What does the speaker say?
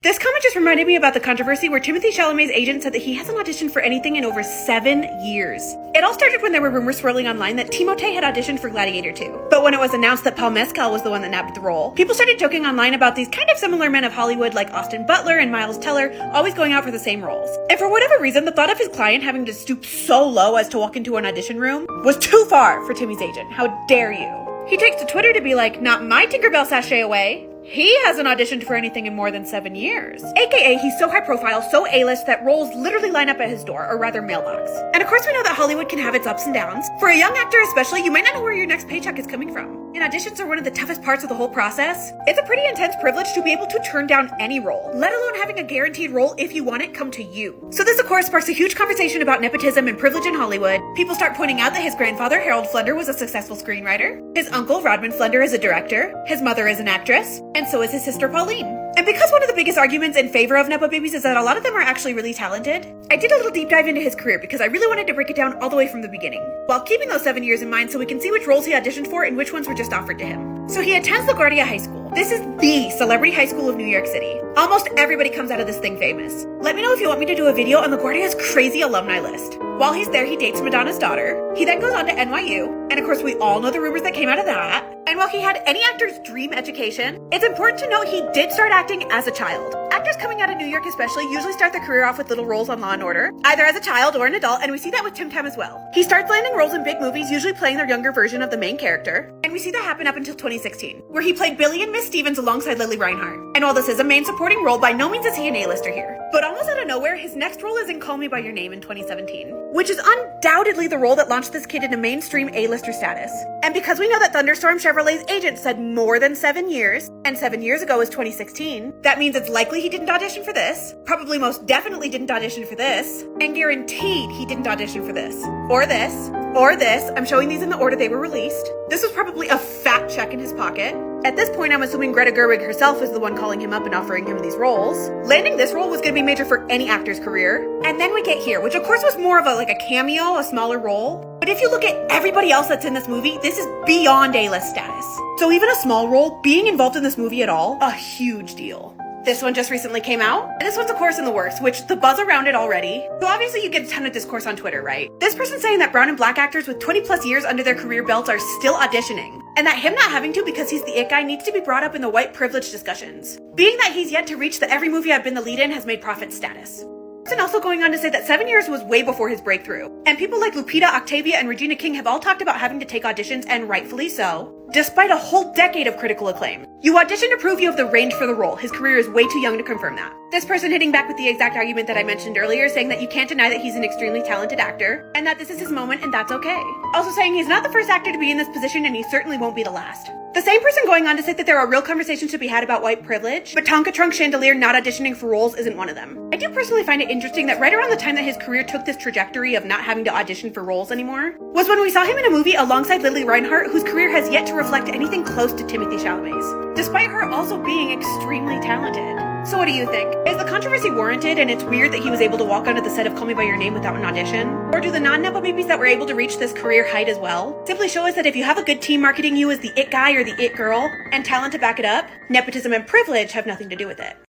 This comment just reminded me about the controversy where Timothée Chalamet's agent said that he hasn't auditioned for anything in over 7 years. It all started when there were rumors swirling online that Timothée had auditioned for Gladiator 2. But when it was announced that Paul Mescal was the one that nabbed the role, people started joking online about these kind of similar men of Hollywood like Austin Butler and Miles Teller always going out for the same roles. And for whatever reason, the thought of his client having to stoop so low as to walk into an audition room was too far for Timmy's agent. How dare you? He takes to Twitter to be like, not my Tinkerbell sachet away. He hasn't auditioned for anything in more than 7 years. AKA, he's so high profile, so A-list that roles literally line up at his door, or rather mailbox. And of course we know that Hollywood can have its ups and downs. For a young actor especially, you might not know where your next paycheck is coming from. And auditions are one of the toughest parts of the whole process. It's a pretty intense privilege to be able to turn down any role, let alone having a guaranteed role if you want it come to you. So this of course sparks a huge conversation about nepotism and privilege in Hollywood. People start pointing out that his grandfather, Harold Flender, was a successful screenwriter. His uncle, Rodman Flender, is a director. His mother is an actress. And so is his sister, Pauline. And because one of the biggest arguments in favor of Nepo babies is that a lot of them are actually really talented, I did a little deep dive into his career because I really wanted to break it down all the way from the beginning, while keeping those 7 years in mind so we can see which roles he auditioned for and which ones were just offered to him. So he attends LaGuardia High School. This is the celebrity high school of New York City. Almost everybody comes out of this thing famous. Let me know if you want me to do a video on LaGuardia's crazy alumni list. While he's there, he dates Madonna's daughter. He then goes on to NYU, and of course we all know the rumors that came out of that. And while he had any actor's dream education, it's important to note he did start acting as a child. Actors coming out of New York especially usually start their career off with little roles on Law & Order, either as a child or an adult, and we see that with Tim Tam as well. He starts landing roles in big movies, usually playing their younger version of the main character, and we see that happen up until 2016, where he played Billy and Miss Stevens alongside Lily Reinhart. And while this is a main supporting role, by no means is he an A-lister here. But almost out of nowhere, his next role is in Call Me By Your Name in 2017, which is undoubtedly the role that launched this kid into mainstream A-lister status. And because we know that Thunderstorm Chevrolet's agent said more than 7 years, and 7 years ago was 2016, that means it's likely he didn't audition for this, probably most definitely didn't audition for this, and guaranteed he didn't audition for this, or this, or this. I'm showing these in the order they were released. This was probably a fat check in his pocket. At this point, I'm assuming Greta Gerwig herself is the one calling him up and offering him these roles. Landing this role was going to be major for any actor's career. And then we get here, which of course was more of a cameo, a smaller role. But if you look at everybody else that's in this movie, this is beyond A-list status. So even a small role, being involved in this movie at all, a huge deal. This one just recently came out, and this one's of course in the works, which the buzz around it already. So obviously you get a ton of discourse on Twitter, right? This person's saying that brown and black actors with 20 plus years under their career belts are still auditioning, and that him not having to because he's the it guy needs to be brought up in the white privilege discussions, being that he's yet to reach the every movie I've been the lead in has made profit status. And also going on to say that 7 years was way before his breakthrough. And people like Lupita, Octavia, and Regina King have all talked about having to take auditions, and rightfully so, despite a whole decade of critical acclaim. You audition to prove you have the range for the role. His career is way too young to confirm that. This person hitting back with the exact argument that I mentioned earlier, saying that you can't deny that he's an extremely talented actor, and that this is his moment and that's okay. Also saying he's not the first actor to be in this position, and he certainly won't be the last. The same person going on to say that there are real conversations to be had about white privilege, but Tonka Trunk Chandelier not auditioning for roles isn't one of them. I do personally find it interesting that right around the time that his career took this trajectory of not having to audition for roles anymore, was when we saw him in a movie alongside Lily Reinhart, whose career has yet to reflect anything close to Timothée Chalamet's, despite her also being extremely talented. So what do you think? Is the controversy warranted and it's weird that he was able to walk onto the set of Call Me By Your Name without an audition? Or do the non-Nepo babies that were able to reach this career height as well simply show us that if you have a good team marketing you as the it guy or the it girl, and talent to back it up, nepotism and privilege have nothing to do with it?